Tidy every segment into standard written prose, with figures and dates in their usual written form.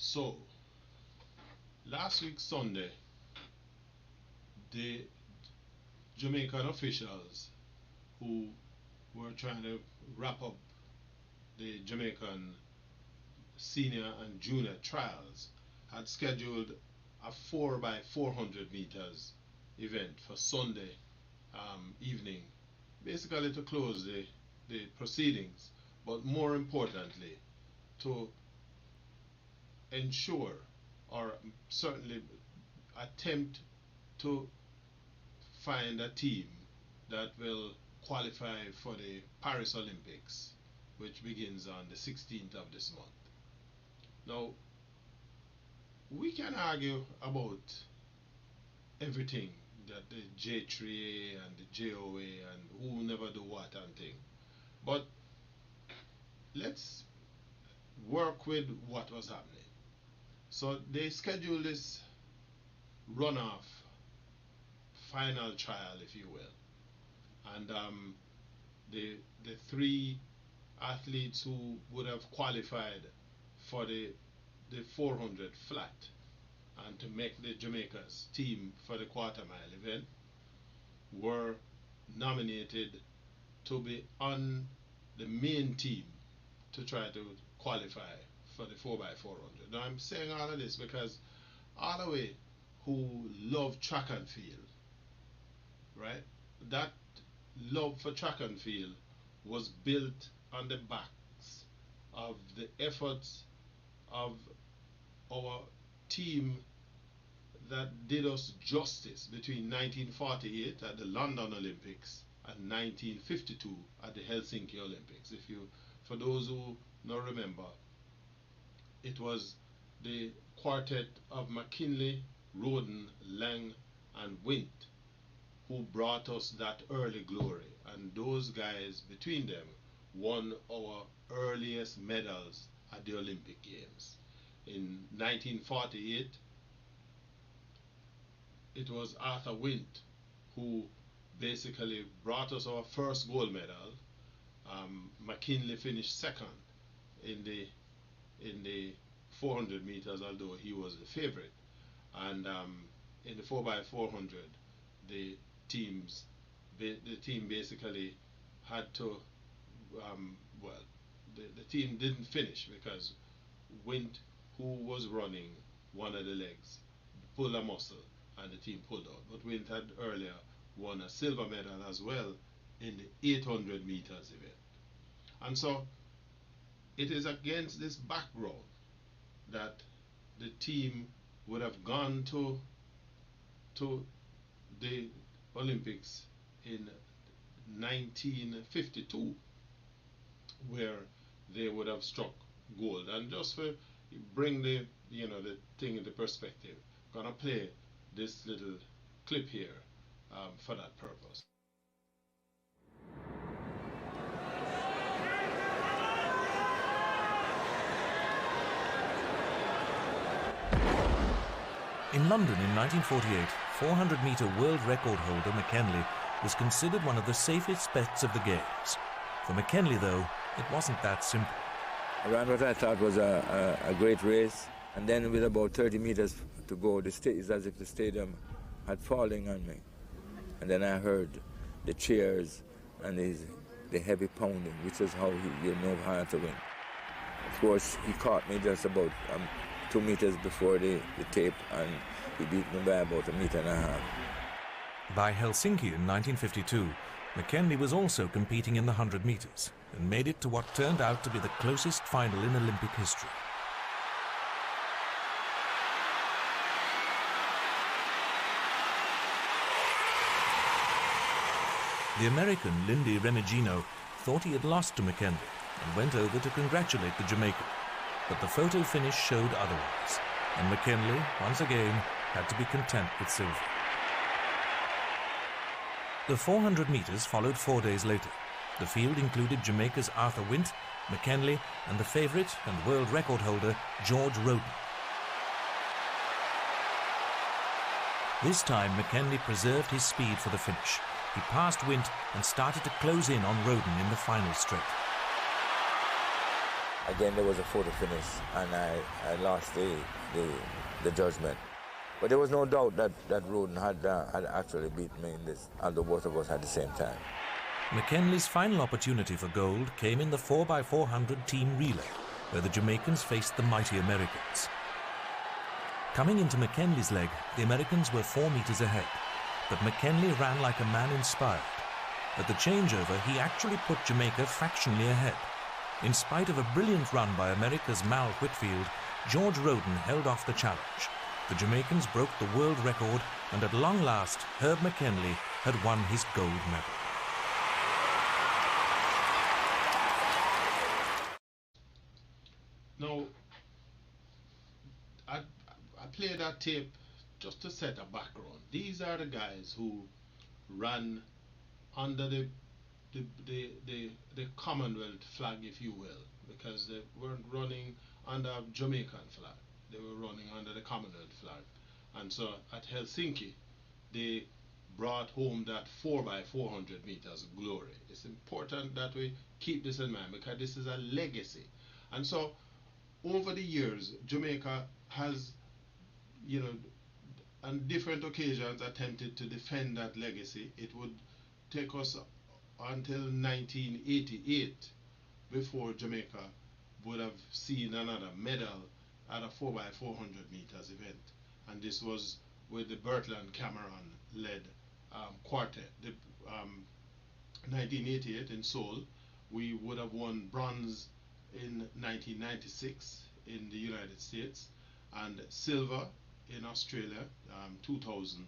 So, last week Sunday, the Jamaican officials who were trying to wrap up the Jamaican senior and junior trials had scheduled a 4 by 400 meters event for Sunday evening, basically to close the proceedings, but more importantly to ensure or certainly attempt to find a team that will qualify for the Paris Olympics, which begins on the 16th of this month. Now, we can argue about everything, that the J3A and the JOA and who never do what and thing, but let's work with what was happening. So they scheduled this runoff final trial, if you will, and the three athletes who would have qualified for the 400 flat and to make the Jamaica's team for the quarter mile event were nominated to be on the main team to try to qualify for the 4 by 400. Now I'm saying all of this because all the way who love track and field, right? That love for track and field was built on the backs of the efforts of our team that did us justice between 1948 at the London Olympics and 1952 at the Helsinki Olympics. For those who not remember, it was the quartet of McKinley, Roden, Lang and Wint who brought us that early glory, and those guys between them won our earliest medals at the Olympic Games. In 1948, it was Arthur Wint who basically brought us our first gold medal. McKinley finished second in the 400 meters, although he was the favorite. And in the 4 by 400, the team basically had to, the team didn't finish because Wint, who was running one of the legs, pulled a muscle and the team pulled out. But Wint had earlier won a silver medal as well in the 800 meters event. And so it is against this background that the team would have gone to the Olympics in 1952, where they would have struck gold. And just for bring the thing into perspective, gonna play this little clip here for that purpose. In London in 1948, 400-metre world record holder McKinley was considered one of the safest bets of the Games. For McKinley, though, it wasn't that simple. I ran what I thought was a great race, and then with about 30 meters to go, it's as if the stadium had fallen on me. And then I heard the cheers and the heavy pounding, which is how you know how to win. Of course, he caught me just about 2 meters before the tape, and he beat me by about 1.5 meters. By Helsinki in 1952, McKinley was also competing in the 100 meters and made it to what turned out to be the closest final in Olympic history. The American Lindy Remigino thought he had lost to McKinley and went over to congratulate the Jamaican. But the photo finish showed otherwise, and McKinley, once again, had to be content with silver. The 400 meters followed 4 days later. The field included Jamaica's Arthur Wint, McKinley, and the favorite and world record holder, George Roden. This time, McKinley preserved his speed for the finish. He passed Wint and started to close in on Roden in the final straight. Again, there was a photo finish, and I lost the judgment. But there was no doubt that Roden had actually beaten me in this, although both of us had the same time. McKenley's final opportunity for gold came in the 4x400 team relay, where the Jamaicans faced the mighty Americans. Coming into McKenley's leg, the Americans were 4 meters ahead, but McKenley ran like a man inspired. At the changeover, he actually put Jamaica fractionally ahead. In spite of a brilliant run by America's Mal Whitfield, George Roden held off the challenge. The Jamaicans broke the world record, and at long last, Herb McKenley had won his gold medal. Now, I play that tape just to set a background. These are the guys who ran under the Commonwealth flag, if you will, because they weren't running under Jamaican flag. They were running under the Commonwealth flag. And so at Helsinki, they brought home that 4x400 meters glory. It's important that we keep this in mind because this is a legacy. And so over the years, Jamaica has, on different occasions attempted to defend that legacy. It would take us until 1988 before Jamaica would have seen another medal at a 4x400 meters event. And this was with the Bertland Cameron led quartet. 1988 in Seoul, we would have won bronze in 1996 in the United States, and silver in Australia, 2000,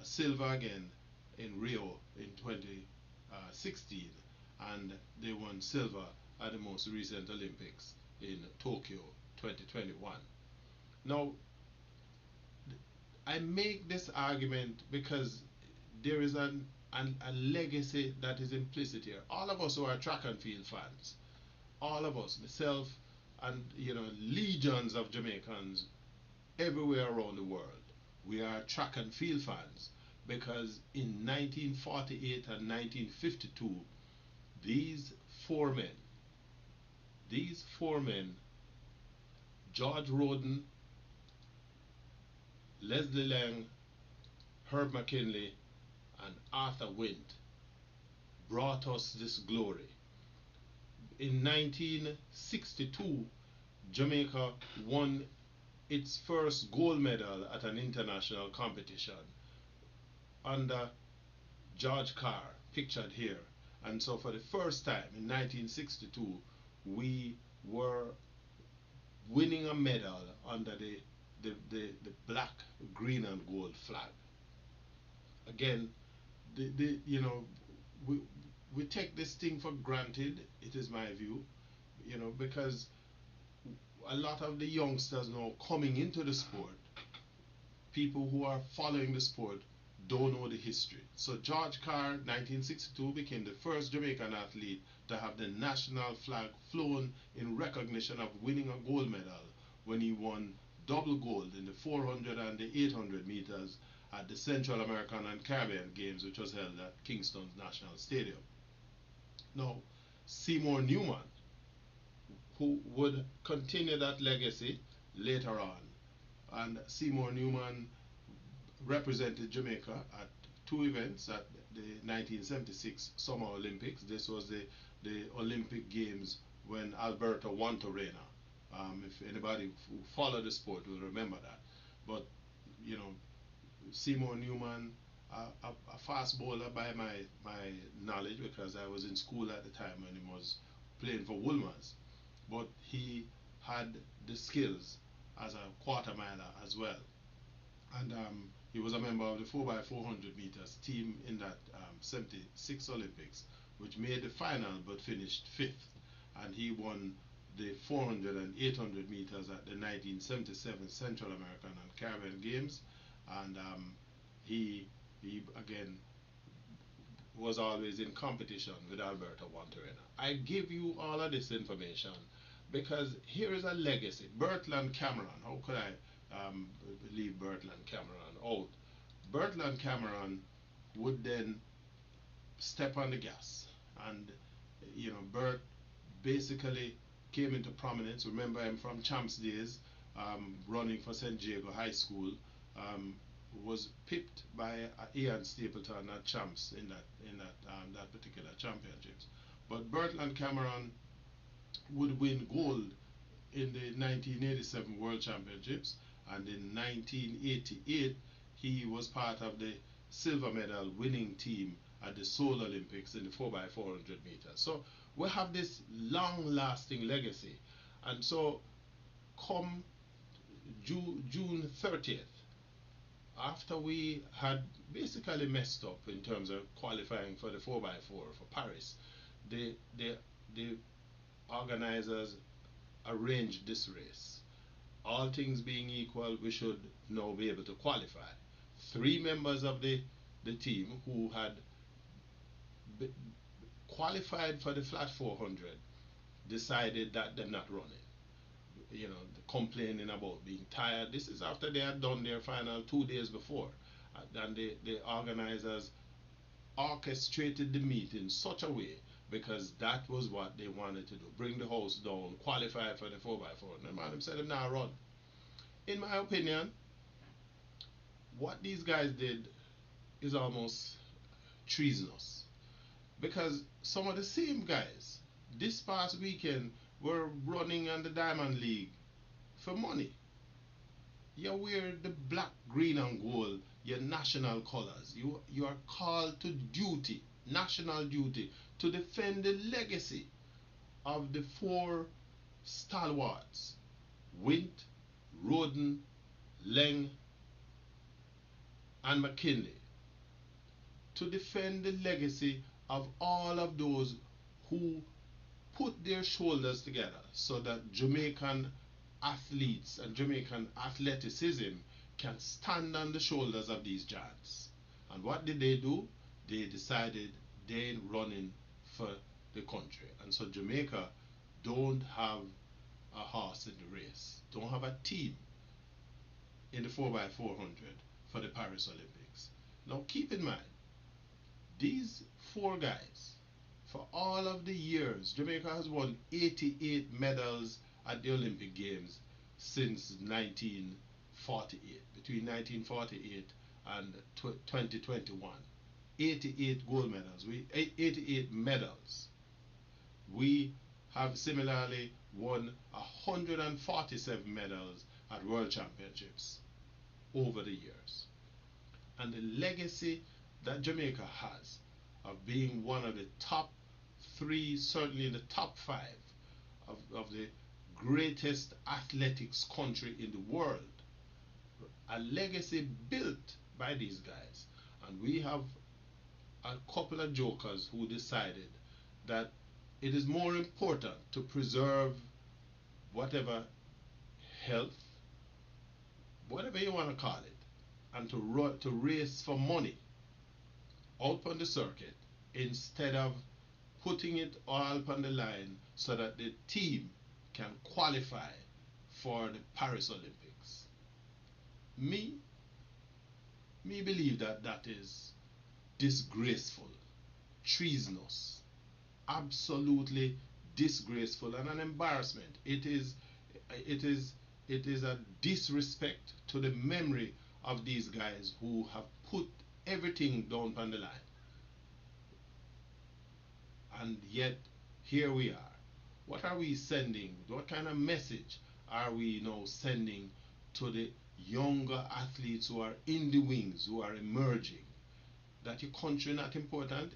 silver again in Rio in 2016, and they won silver at the most recent Olympics in Tokyo 2021. Now, I make this argument because there is a legacy that is implicit here. All of us who are track and field fans, all of us, myself and legions of Jamaicans everywhere around the world, we are track and field fans because in 1948 and 1952, these four men, George Roden, Leslie Lang, Herb McKenley, and Arthur Wint, brought us this glory. In 1962, Jamaica won its first gold medal at an international competition under George Carr, pictured here. And so for the first time in 1962, we were winning a medal under the black, green and gold flag. Again, we take this thing for granted, it is my view, because a lot of the youngsters now coming into the sport, people who are following the sport, don't know the history. So George Carr, 1962, became the first Jamaican athlete to have the national flag flown in recognition of winning a gold medal when he won double gold in the 400 and the 800 meters at the Central American and Caribbean Games, which was held at Kingston's National Stadium. Now, Seymour Newman, who would continue that legacy later on, and Seymour Newman represented Jamaica at two events at the 1976 Summer Olympics. This was the Olympic Games when Alberto won to Reina. If anybody who followed the sport will remember that. But Seymour Newman, a fast bowler by my knowledge, because I was in school at the time when he was playing for Wolmer's, but he had the skills as a quarter miler as well. And he was a member of the 4x400 meters team in that 76 Olympics, which made the final but finished 5th. And he won the 400 and 800 meters at the 1977 Central American and Caribbean Games. And he again was always in competition with Alberto Wantorena. I give you all of this information because here is a legacy. Bertland Cameron, how could I leave Bertland Cameron out? Bertland Cameron would then step on the gas, and Bert basically came into prominence. Remember him from Champs days, running for St. Jago High School. Was pipped by Ian Stapleton at Champs in that particular championships. But Bertrand Cameron would win gold in the 1987 World Championships, and in 1988 he was part of the silver medal winning team at the Seoul Olympics in the 4x400 meters. So we have this long-lasting legacy, and so come June 30th, after we had basically messed up in terms of qualifying for the 4x4 for Paris, the organizers arranged this race. All things being equal, we should now be able to qualify. 3 members of the team who had qualified for the flat 400 decided that they're not running. You know, complaining about being tired. This is after they had done their final 2 days before. And the organizers orchestrated the meet in such a way, because that was what they wanted to do. Bring the house down, qualify for the 4x4. And the man said, "Now run." In my opinion, what these guys did is almost treasonous. Because some of the same guys this past weekend were running on the Diamond League for money. You wear the black, green and gold, your national colors. You are called to duty, national duty, to defend the legacy of the 4 stalwarts: Wint, Roden, Leng and McKinley. To defend the legacy of all of those who put their shoulders together so that Jamaican athletes and Jamaican athleticism can stand on the shoulders of these giants. And what did they do? They decided they ain't running for the country. And so Jamaica don't have a horse in the race, don't have a team in the 4x400 for the Paris Olympics. Now keep in mind, these 4 guys, for all of the years, Jamaica has won 88 medals at the Olympic Games since 1948, between 1948 and 2021. 88 gold medals, 88 medals. We have similarly won 147 medals at World Championships over the years. And the legacy that Jamaica has of being one of the top 3, certainly in the top 5 of the greatest athletics country in the world, a legacy built by these guys. And we have a couple of jokers who decided that it is more important to preserve whatever health, whatever you want to call it, and to race for money out on the circuit instead of putting it all on the line so that the team can qualify for the Paris Olympics. Me believe that that is disgraceful, treasonous, absolutely disgraceful, and an embarrassment. It is a disrespect to the memory of these guys who have put everything down on the line. And yet, here we are. What are we sending? What kind of message are we now sending to the younger athletes who are in the wings, who are emerging? That your country not important?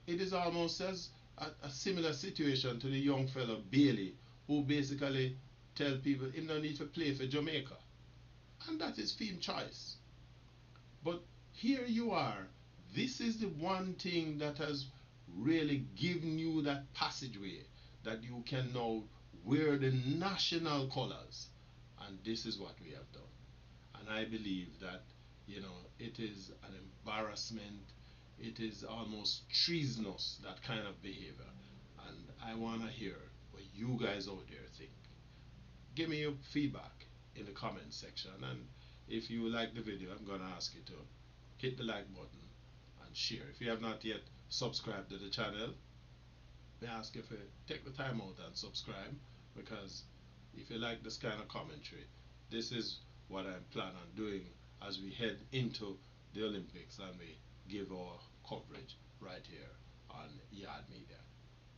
It is almost as a similar situation to the young fellow Bailey, who basically tell people he don't need to play for Jamaica. And that is film choice. But here you are. This is the one thing that has really given you that passageway, that you can now wear the national colors. And this is what we have done. And I believe that, you know, it is an embarrassment. It is almost treasonous, that kind of behavior. And I want to hear what you guys out there think. Give me your feedback in the comment section. And if you like the video, I'm going to ask you to hit the like button and share. If you have not yet subscribed to the channel, I ask you to take the time out and subscribe. because if you like this kind of commentary, this is what I plan on doing as we head into the Olympics and we give our coverage right here on Yard Media.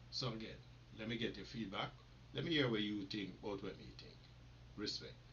So again, let me get your feedback. Let me hear what you think about what me think. Respect.